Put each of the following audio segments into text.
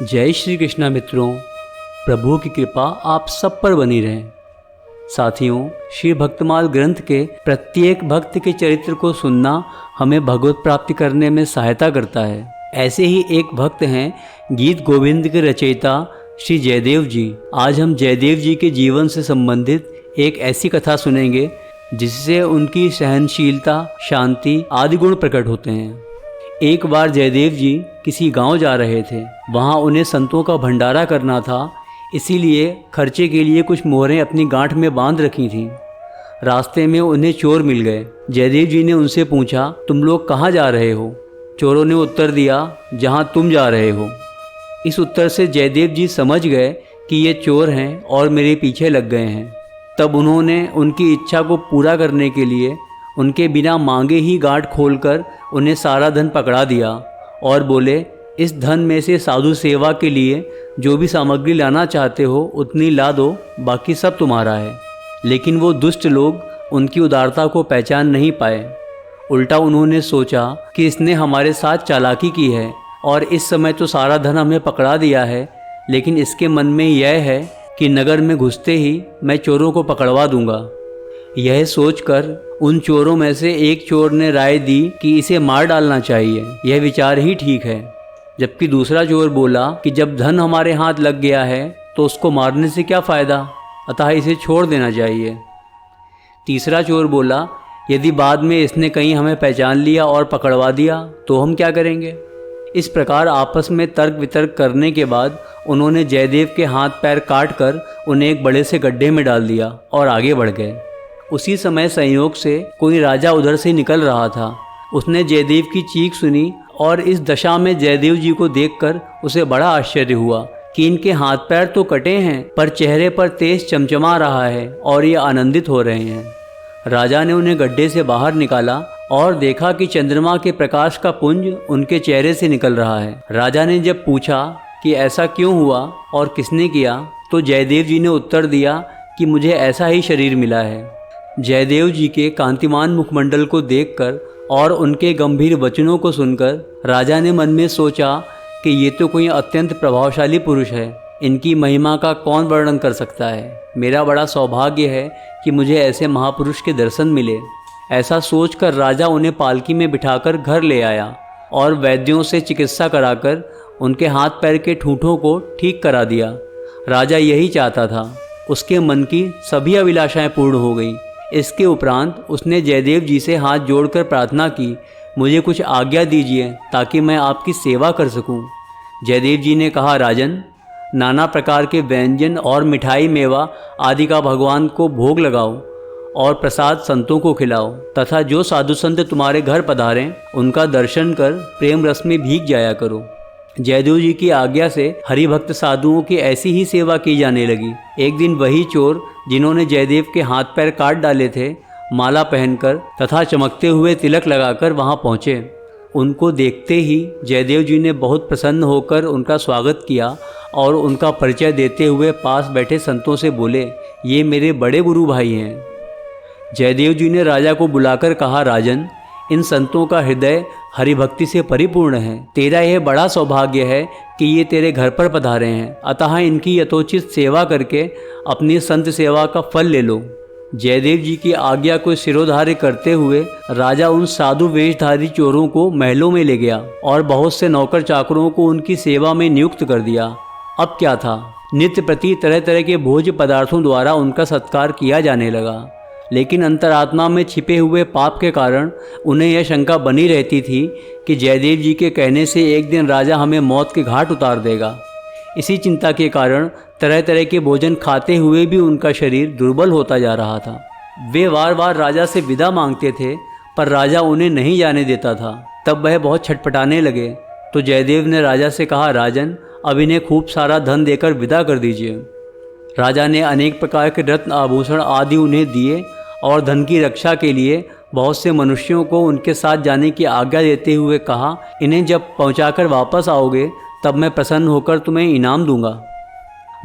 जय श्री कृष्णा मित्रों, प्रभु की कृपा आप सब पर बनी रहे। साथियों, श्री भक्तमाल ग्रंथ के प्रत्येक भक्त के चरित्र को सुनना हमें भगवत प्राप्ति करने में सहायता करता है। ऐसे ही एक भक्त हैं गीत गोविंद के रचयिता श्री जयदेव जी। आज हम जयदेव जी के जीवन से संबंधित एक ऐसी कथा सुनेंगे जिससे उनकी सहनशीलता, शांति आदि गुण प्रकट होते हैं। एक बार जयदेव जी किसी गांव जा रहे थे। वहां उन्हें संतों का भंडारा करना था, इसीलिए खर्चे के लिए कुछ मोहरें अपनी गांठ में बांध रखी थीं। रास्ते में उन्हें चोर मिल गए। जयदेव जी ने उनसे पूछा, तुम लोग कहाँ जा रहे हो? चोरों ने उत्तर दिया, जहाँ तुम जा रहे हो। इस उत्तर से जयदेव जी समझ गए कि ये चोर हैं और मेरे पीछे लग गए हैं। तब उन्होंने उनकी इच्छा को पूरा करने के लिए उनके बिना मांगे ही गांठ खोलकर उन्हें सारा धन पकड़ा दिया और बोले, इस धन में से साधु सेवा के लिए जो भी सामग्री लाना चाहते हो उतनी ला दो, बाकी सब तुम्हारा है। लेकिन वो दुष्ट लोग उनकी उदारता को पहचान नहीं पाए। उल्टा उन्होंने सोचा कि इसने हमारे साथ चालाकी की है और इस समय तो सारा धन हमें पकड़ा दिया है, लेकिन इसके मन में यह है कि नगर में घुसते ही मैं चोरों को पकड़वा दूंगा। यह सोचकर उन चोरों में से एक चोर ने राय दी कि इसे मार डालना चाहिए, यह विचार ही ठीक है। जबकि दूसरा चोर बोला कि जब धन हमारे हाथ लग गया है तो उसको मारने से क्या फ़ायदा, अतः इसे छोड़ देना चाहिए। तीसरा चोर बोला, यदि बाद में इसने कहीं हमें पहचान लिया और पकड़वा दिया तो हम क्या करेंगे? इस प्रकार आपस में तर्क वितर्क करने के बाद उन्होंने जयदेव के हाथ पैर काट कर उन्हें एक बड़े से गड्ढे में डाल दिया और आगे बढ़ गए। उसी समय संयोग से कोई राजा उधर से निकल रहा था। उसने जयदेव की चीख सुनी और इस दशा में जयदेव जी को देखकर उसे बड़ा आश्चर्य हुआ कि इनके हाथ पैर तो कटे हैं पर चेहरे पर तेज चमचमा रहा है और ये आनंदित हो रहे हैं। राजा ने उन्हें गड्ढे से बाहर निकाला और देखा कि चंद्रमा के प्रकाश का पुंज उनके चेहरे से निकल रहा है। राजा ने जब पूछा कि ऐसा क्यों हुआ और किसने किया, तो जयदेव जी ने उत्तर दिया कि मुझे ऐसा ही शरीर मिला है। जयदेव जी के कांतिमान मुखमंडल को देखकर और उनके गंभीर वचनों को सुनकर राजा ने मन में सोचा कि ये तो कोई अत्यंत प्रभावशाली पुरुष है, इनकी महिमा का कौन वर्णन कर सकता है। मेरा बड़ा सौभाग्य है कि मुझे ऐसे महापुरुष के दर्शन मिले। ऐसा सोचकर राजा उन्हें पालकी में बिठाकर घर ले आया और वैद्यों से चिकित्सा कराकर उनके हाथ पैर के ठूंठों को ठीक करा दिया। राजा यही चाहता था। उसके मन की सभी अभिलाषाएं पूर्ण हो गई। इसके उपरांत उसने जयदेव जी से हाथ जोड़कर प्रार्थना की, मुझे कुछ आज्ञा दीजिए ताकि मैं आपकी सेवा कर सकूं। जयदेव जी ने कहा, राजन, नाना प्रकार के व्यंजन और मिठाई मेवा आदि का भगवान को भोग लगाओ और प्रसाद संतों को खिलाओ तथा जो साधु संत तुम्हारे घर पधारें उनका दर्शन कर प्रेम रस में भीग जाया करो। जयदेव जी की आज्ञा से हरिभक्त साधुओं की ऐसी ही सेवा की जाने लगी। एक दिन वही चोर जिन्होंने जयदेव के हाथ पैर काट डाले थे, माला पहनकर तथा चमकते हुए तिलक लगाकर वहां पहुंचे। उनको देखते ही जयदेव जी ने बहुत प्रसन्न होकर उनका स्वागत किया और उनका परिचय देते हुए पास बैठे संतों से बोले, ये मेरे बड़े गुरु भाई हैं। जयदेव जी ने राजा को बुलाकर कहा, राजन, इन संतों का हृदय हरिभक्ति से परिपूर्ण है। तेरा यह बड़ा सौभाग्य है कि ये तेरे घर पर पधारे हैं, अतः इनकी यथोचित सेवा करके अपनी संत सेवा का फल ले लो। जयदेव जी की आज्ञा को शिरोधार्य करते हुए राजा उन साधु वेशधारी चोरों को महलों में ले गया और बहुत से नौकर चाकरों को उनकी सेवा में नियुक्त कर दिया। अब क्या था, नित्य प्रति तरह तरह के भोज्य पदार्थों द्वारा उनका सत्कार किया जाने लगा। लेकिन अंतरात्मा में छिपे हुए पाप के कारण उन्हें यह शंका बनी रहती थी कि जयदेव जी के कहने से एक दिन राजा हमें मौत के घाट उतार देगा। इसी चिंता के कारण तरह तरह के भोजन खाते हुए भी उनका शरीर दुर्बल होता जा रहा था। वे बार बार राजा से विदा मांगते थे पर राजा उन्हें नहीं जाने देता था। तब वह बहुत छटपटाने लगे तो जयदेव ने राजा से कहा, राजन, अब इन्हें खूब सारा धन देकर विदा कर दीजिए। राजा ने अनेक प्रकार के रत्न आभूषण आदि उन्हें दिए और धन की रक्षा के लिए बहुत से मनुष्यों को उनके साथ जाने की आज्ञा देते हुए कहा, इन्हें जब पहुंचाकर वापस आओगे तब मैं प्रसन्न होकर तुम्हें इनाम दूंगा।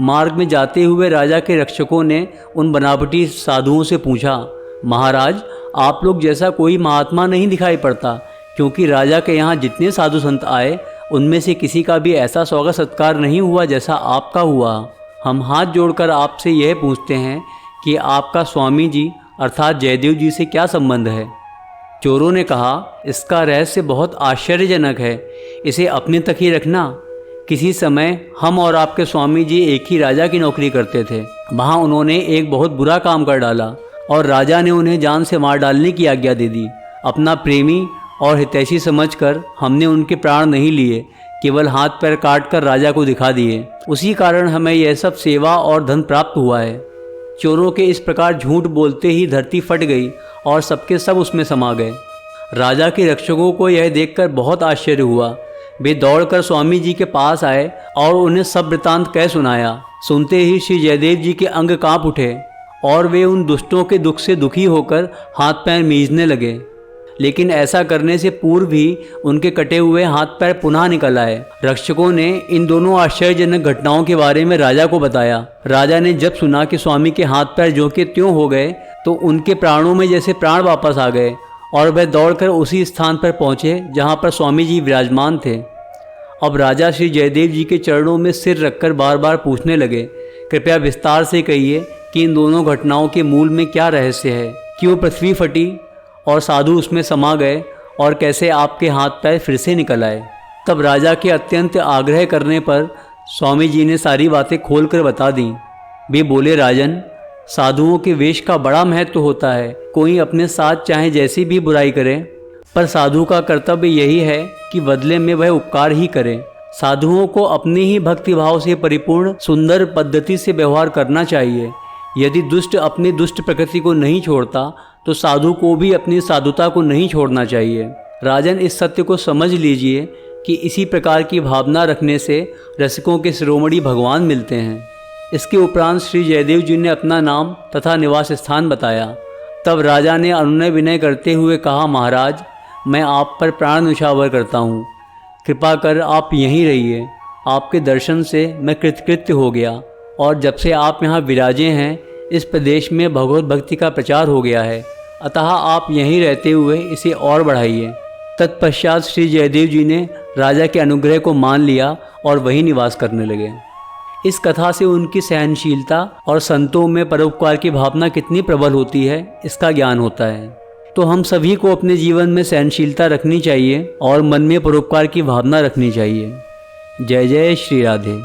मार्ग में जाते हुए राजा के रक्षकों ने उन बनावटी साधुओं से पूछा, महाराज, आप लोग जैसा कोई महात्मा नहीं दिखाई पड़ता, क्योंकि राजा के यहाँ जितने साधु संत आए उनमें से किसी का भी ऐसा स्वागत सत्कार नहीं हुआ जैसा आपका हुआ। हम हाथ जोड़कर आपसे यह पूछते हैं कि आपका स्वामी जी अर्थात जयदेव जी से क्या संबंध है। चोरों ने कहा, इसका रहस्य बहुत आश्चर्यजनक है, इसे अपने तक ही रखना। किसी समय हम और आपके स्वामी जी एक ही राजा की नौकरी करते थे। वहाँ उन्होंने एक बहुत बुरा काम कर डाला और राजा ने उन्हें जान से मार डालने की आज्ञा दे दी। अपना प्रेमी और हितैषी समझकर हमने उनके प्राण नहीं लिए, केवल हाथ पैर काट कर राजा को दिखा दिए। उसी कारण हमें यह सब सेवा और धन प्राप्त हुआ है। चोरों के इस प्रकार झूठ बोलते ही धरती फट गई और सबके सब उसमें समा गए। राजा के रक्षकों को यह देखकर बहुत आश्चर्य हुआ। वे दौड़कर स्वामी जी के पास आए और उन्हें सब वृतांत कह सुनाया। सुनते ही श्री जयदेव जी के अंग कांप उठे और वे उन दुष्टों के दुख से दुखी होकर हाथ पैर मींजने लगे। लेकिन ऐसा करने से पूर्व भी उनके कटे हुए हाथ पैर पुनः निकल आए। रक्षकों ने इन दोनों आश्चर्यजनक घटनाओं के बारे में राजा को बताया। राजा ने जब सुना कि स्वामी के हाथ पैर ज्यों के त्यों हो गए तो उनके प्राणों में जैसे प्राण वापस आ गए और वह दौड़कर उसी स्थान पर पहुँचे जहाँ पर स्वामी जी विराजमान थे। अब राजा श्री जयदेव जी के चरणों में सिर रखकर बार बार पूछने लगे, कृपया विस्तार से कहिए कि इन दोनों घटनाओं के मूल में क्या रहस्य है। क्यों पृथ्वी फटी और साधु उसमें समा गए और कैसे आपके हाथ पैर फिर से निकल आए। तब राजा के अत्यंत आग्रह करने पर स्वामी जी ने सारी बातें खोलकर बता दी। वे बोले, राजन, साधुओं के वेश का बड़ा महत्व होता है। कोई अपने साथ चाहे जैसी भी बुराई करे, पर साधु का कर्तव्य यही है कि बदले में वह उपकार ही करे। साधुओं को अपने ही भक्तिभाव से परिपूर्ण सुंदर पद्धति से व्यवहार करना चाहिए। यदि दुष्ट अपनी दुष्ट प्रकृति को नहीं छोड़ता तो साधु को भी अपनी साधुता को नहीं छोड़ना चाहिए। राजन, इस सत्य को समझ लीजिए कि इसी प्रकार की भावना रखने से रसिकों के शिरोमणि भगवान मिलते हैं। इसके उपरांत श्री जयदेव जी ने अपना नाम तथा निवास स्थान बताया। तब राजा ने अनुनय विनय करते हुए कहा, महाराज, मैं आप पर प्राण न्यौछावर करता हूँ, कृपा कर आप यहीं रहिए। आपके दर्शन से मैं कृतकृत्य हो गया और जब से आप यहाँ विराजे हैं इस प्रदेश में भगवत भक्ति का प्रचार हो गया है, अतः आप यहीं रहते हुए इसे और बढ़ाइए। तत्पश्चात श्री जयदेव जी ने राजा के अनुग्रह को मान लिया और वहीं निवास करने लगे। इस कथा से उनकी सहनशीलता और संतों में परोपकार की भावना कितनी प्रबल होती है इसका ज्ञान होता है। तो हम सभी को अपने जीवन में सहनशीलता रखनी चाहिए और मन में परोपकार की भावना रखनी चाहिए। जय जय श्री राधे।